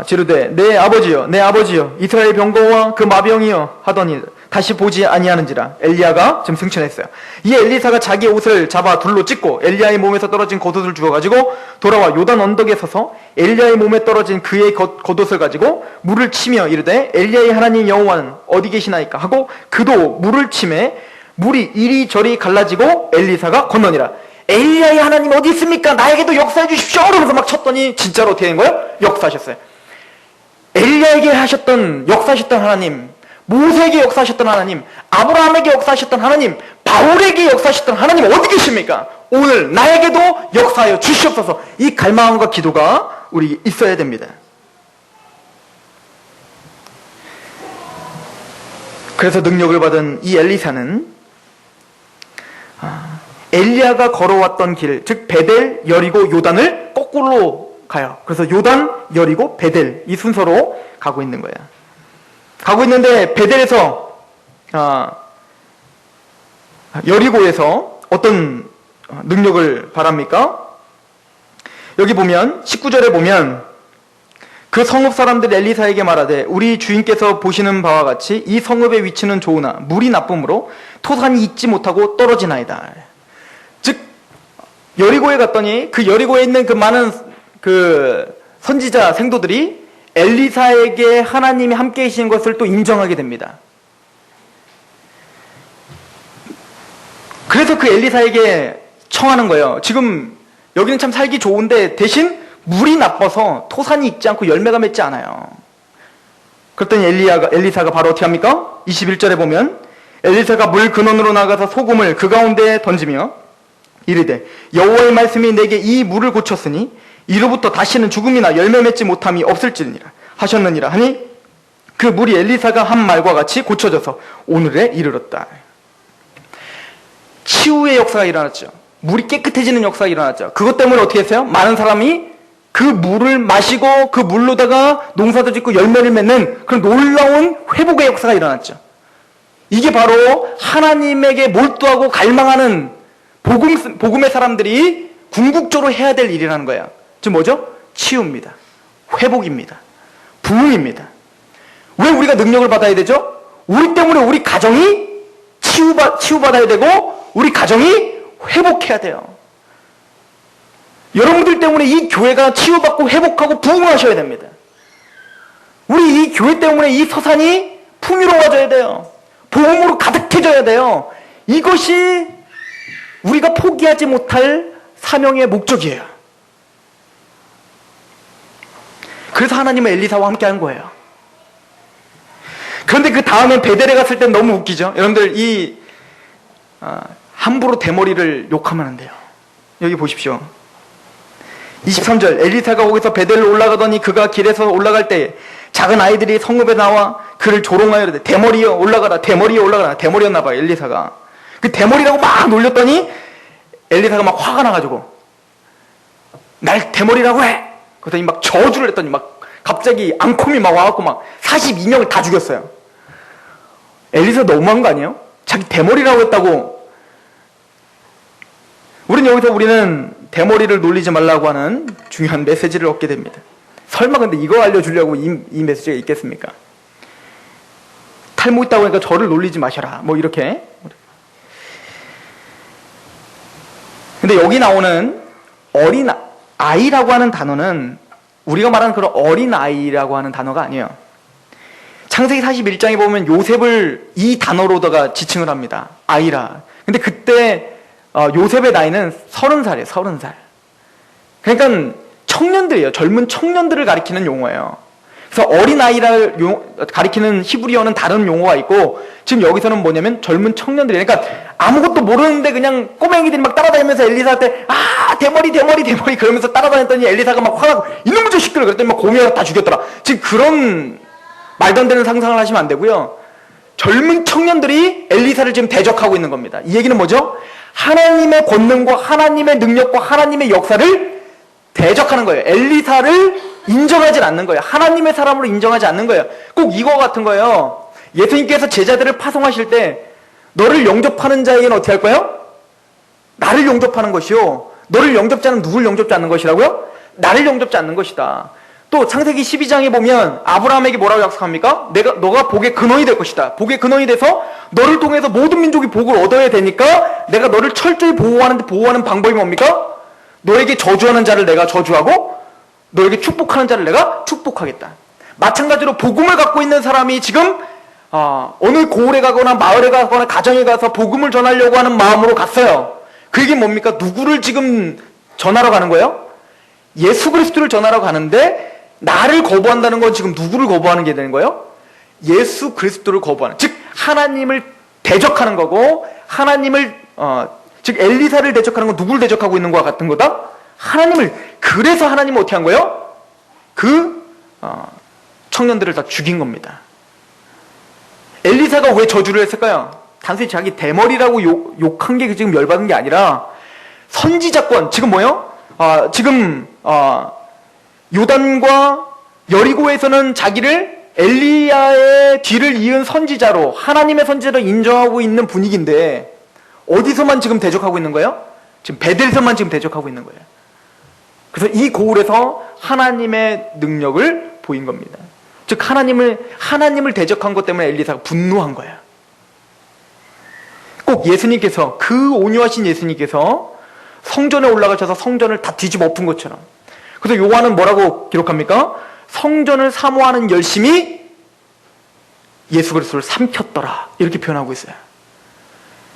지르되 내 아버지여 이스라엘 병거와 그 마병이여 하더니 다시 보지 아니하는지라. 엘리야가 지금 승천했어요. 이 엘리사가 자기 옷을 잡아 둘로 찢고 엘리야의 몸에서 떨어진 겉옷을 주워가지고 돌아와 요단 언덕에 서서 엘리야의 몸에 떨어진 그의 겉옷을 가지고 물을 치며 이르되 엘리야의 하나님 여호와는 어디 계시나이까 하고 그도 물을 치매 물이 이리저리 갈라지고 엘리사가 건너니라. 엘리야의 하나님 어디 있습니까? 나에게도 역사해 주십시오. 그러면서 막 쳤더니 진짜로 어떻게 된 거예요? 역사하셨어요. 엘리야에게 하셨던 역사하셨던 하나님, 모세에게 역사하셨던 하나님, 아브라함에게 역사하셨던 하나님, 바울에게 역사하셨던 하나님 어디 계십니까? 오늘 나에게도 역사하여 주시옵소서. 이 갈망과 기도가 우리 있어야 됩니다. 그래서 능력을 받은 이 엘리사는 엘리야가 걸어왔던 길, 즉 베델, 여리고, 요단을 거꾸로 가요. 그래서 요단, 여리고, 베델 이 순서로 가고 있는 거예요. 가고 있는데 베델에서 여리고에서 어떤 능력을 바랍니까? 여기 보면 19절에 보면 그 성읍 사람들이 엘리사에게 말하되 우리 주인께서 보시는 바와 같이 이 성읍의 위치는 좋으나 물이 나쁨으로 토산이 익지 못하고 떨어지나이다. 즉 여리고에 갔더니 그 여리고에 있는 그 많은 그 선지자 생도들이 엘리사에게 하나님이 함께 계신 것을 또 인정하게 됩니다. 그래서 그 엘리사에게 청하는 거예요. 지금 여기는 참 살기 좋은데 대신 물이 나빠서 토산이 익지 않고 열매가 맺지 않아요. 그랬더니 엘리사가 바로 어떻게 합니까? 21절에 보면 엘리사가 물 근원으로 나가서 소금을 그 가운데에 던지며 이르되 여호와의 말씀이 내게 이 물을 고쳤으니 이로부터 다시는 죽음이나 열매 맺지 못함이 없을지니라 하셨느니라 하니 그 물이 엘리사가 한 말과 같이 고쳐져서 오늘에 이르렀다. 치유의 역사가 일어났죠. 물이 깨끗해지는 역사가 일어났죠. 그것 때문에 어떻게 했어요? 많은 사람이 그 물을 마시고 그 물로다가 농사도 짓고 열매를 맺는 그런 놀라운 회복의 역사가 일어났죠. 이게 바로 하나님에게 몰두하고 갈망하는 복음의 사람들이 궁극적으로 해야 될 일이라는 거예요. 지금 뭐죠? 치유입니다. 회복입니다. 부흥입니다. 왜 우리가 능력을 받아야 되죠? 우리 때문에 우리 가정이 치유받아야 되고 우리 가정이 회복해야 돼요. 여러분들 때문에 이 교회가 치유받고 회복하고 부흥하셔야 됩니다. 우리 이 교회 때문에 이 서산이 풍요로워져야 돼요. 복음으로 가득해져야 돼요. 이것이 우리가 포기하지 못할 사명의 목적이에요. 그래서 하나님은 엘리사와 함께 한 거예요. 그런데 그 다음에 베델에 갔을 땐 너무 웃기죠. 여러분들 함부로 대머리를 욕하면 안 돼요. 여기 보십시오. 23절 엘리사가 거기서 베델로 올라가더니 그가 길에서 올라갈 때 작은 아이들이 성읍에 나와 그를 조롱하여 이르되 대머리여 올라가라 대머리여 올라가라. 대머리였나 봐요. 엘리사가 그 대머리라고 막 놀렸더니 엘리사가 막 화가 나가지고 날 대머리라고 해. 그랬더니 막 저주를 했더니 막 갑자기 앙콤이 막 와갖고 막 42명을 다 죽였어요. 엘리사 너무한 거 아니에요? 자기 대머리라고 했다고. 우리는 대머리를 놀리지 말라고 하는 중요한 메시지를 얻게 됩니다. 설마 근데 이거 알려주려고 이 메시지가 있겠습니까? 탈모 있다고 하니까 저를 놀리지 마셔라. 뭐 이렇게. 근데 여기 나오는 어린 아이라고 하는 단어는 우리가 말하는 그런 어린 아이라고 하는 단어가 아니에요. 창세기 41장에 보면 요셉을 이 단어로다가 지칭을 합니다. 아이라. 근데 그때 요셉의 나이는 30살이에요. 30살. 그러니까 청년들이에요. 젊은 청년들을 가리키는 용어예요. 그래서 어린아이를 가리키는 히브리어는 다른 용어가 있고 지금 여기서는 뭐냐면 젊은 청년들이 그러니까 아무것도 모르는데 그냥 꼬맹이들이 막 따라다니면서 엘리사한테 대머리 그러면서 따라다녔더니 엘리사가 막 화나고 이놈의 자식들 그랬더니 막 고미가 다 죽였더라. 지금 그런 말도 안 되는 상상을 하시면 안 되고요. 젊은 청년들이 엘리사를 지금 대적하고 있는 겁니다. 이 얘기는 뭐죠? 하나님의 권능과 하나님의 능력과 하나님의 역사를 대적하는 거예요. 엘리사를 인정하지 않는 거예요. 하나님의 사람으로 인정하지 않는 거예요. 꼭 이거 같은 거예요. 예수님께서 제자들을 파송하실 때 너를 영접하는 자에게는 어떻게 할 거예요? 나를 영접하는 것이요. 너를 영접지 않으면 누굴 영접지 않는 것이라고요? 나를 영접지 않는 것이다. 또 창세기 12장에 보면 아브라함에게 뭐라고 약속합니까? 너가 복의 근원이 될 것이다. 복의 근원이 돼서 너를 통해서 모든 민족이 복을 얻어야 되니까 내가 너를 철저히 보호하는 방법이 뭡니까? 너에게 저주하는 자를 내가 저주하고 너에게 축복하는 자를 내가 축복하겠다. 마찬가지로 복음을 갖고 있는 사람이 지금 어느 고을에 가거나 마을에 가거나 가정에 가서 복음을 전하려고 하는 마음으로 갔어요. 그게 뭡니까? 누구를 지금 전하러 가는 거예요? 예수 그리스도를 전하러 가는데 나를 거부한다는 건 지금 누구를 거부하는 게 되는 거예요? 예수 그리스도를 거부하는, 즉 하나님을 대적하는 거고 즉 엘리사를 대적하는 건 누구를 대적하고 있는 거와 같은 거다? 하나님을. 그래서 하나님은 어떻게 한 거예요? 청년들을 다 죽인 겁니다. 엘리사가 왜 저주를 했을까요? 단순히 자기 대머리라고 욕한 게 지금 열받은 게 아니라 선지자권, 지금 뭐예요? 요단과 여리고에서는 자기를 엘리야의 뒤를 이은 선지자로, 하나님의 선지자로 인정하고 있는 분위기인데 어디서만 지금 대적하고 있는 거예요? 지금 베델에서만 지금 대적하고 있는 거예요. 그래서 이 고을에서 하나님의 능력을 보인 겁니다. 즉 하나님을 대적한 것 때문에 엘리사가 분노한 거예요. 꼭 예수님께서, 그 온유하신 예수님께서 성전에 올라가셔서 성전을 다 뒤집어 엎은 것처럼. 그래서 요한은 뭐라고 기록합니까? 성전을 사모하는 열심이 예수 그리스도를 삼켰더라, 이렇게 표현하고 있어요.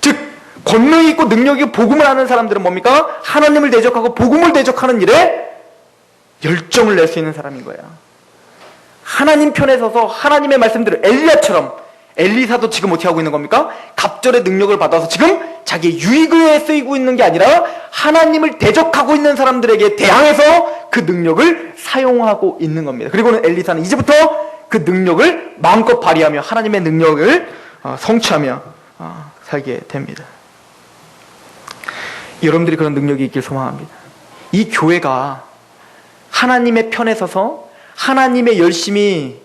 즉 권능이 있고 능력이 있고 복음을 하는 사람들은 뭡니까? 하나님을 대적하고 복음을 대적하는 일에 열정을 낼 수 있는 사람인 거예요. 하나님 편에 서서 하나님의 말씀대로 엘리야처럼, 엘리사도 지금 어떻게 하고 있는 겁니까? 갑절의 능력을 받아서 지금 자기의 유익을 위해 쓰이고 있는 게 아니라 하나님을 대적하고 있는 사람들에게 대항해서 그 능력을 사용하고 있는 겁니다. 그리고는 엘리사는 이제부터 그 능력을 마음껏 발휘하며 하나님의 능력을 성취하며 살게 됩니다. 여러분들이 그런 능력이 있길 소망합니다. 이 교회가 하나님의 편에 서서 하나님의 열심히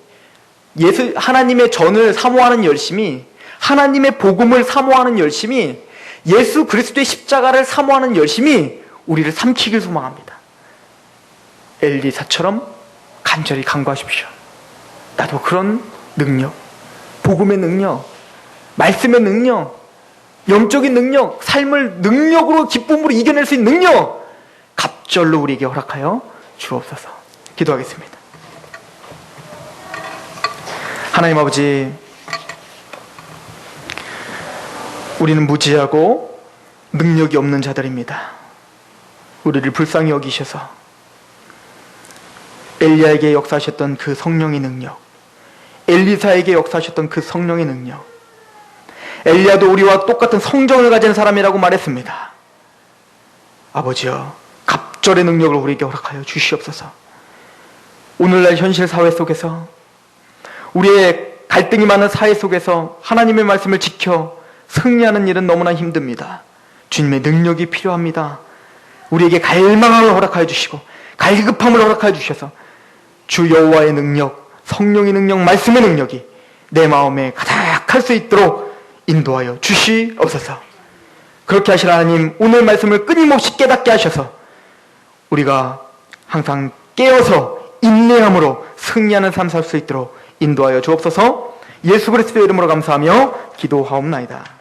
하나님의 전을 사모하는 열심이, 하나님의 복음을 사모하는 열심이, 예수 그리스도의 십자가를 사모하는 열심이 우리를 삼키길 소망합니다. 엘리사처럼 간절히 간구하십시오. 나도 그런 능력, 복음의 능력, 말씀의 능력, 영적인 능력, 삶을 능력으로 기쁨으로 이겨낼 수 있는 능력 갑절로 우리에게 허락하여 주옵소서. 기도하겠습니다. 하나님 아버지, 우리는 무지하고 능력이 없는 자들입니다. 우리를 불쌍히 여기셔서 엘리야에게 역사하셨던 그 성령의 능력, 엘리사에게 역사하셨던 그 성령의 능력, 엘리야도 우리와 똑같은 성정을 가진 사람이라고 말했습니다. 아버지여, 갑절의 능력을 우리에게 허락하여 주시옵소서. 오늘날 현실 사회 속에서, 우리의 갈등이 많은 사회 속에서 하나님의 말씀을 지켜 승리하는 일은 너무나 힘듭니다. 주님의 능력이 필요합니다. 우리에게 갈망함을 허락하여 주시고 갈급함을 허락하여 주셔서 주 여호와의 능력, 성령의 능력, 말씀의 능력이 내 마음에 가득할 수 있도록 인도하여 주시옵소서. 그렇게 하실 하나님, 오늘 말씀을 끊임없이 깨닫게 하셔서 우리가 항상 깨어서 인내함으로 승리하는 삶 살 수 있도록 인도하여 주옵소서. 예수 그리스도의 이름으로 감사하며 기도하옵나이다.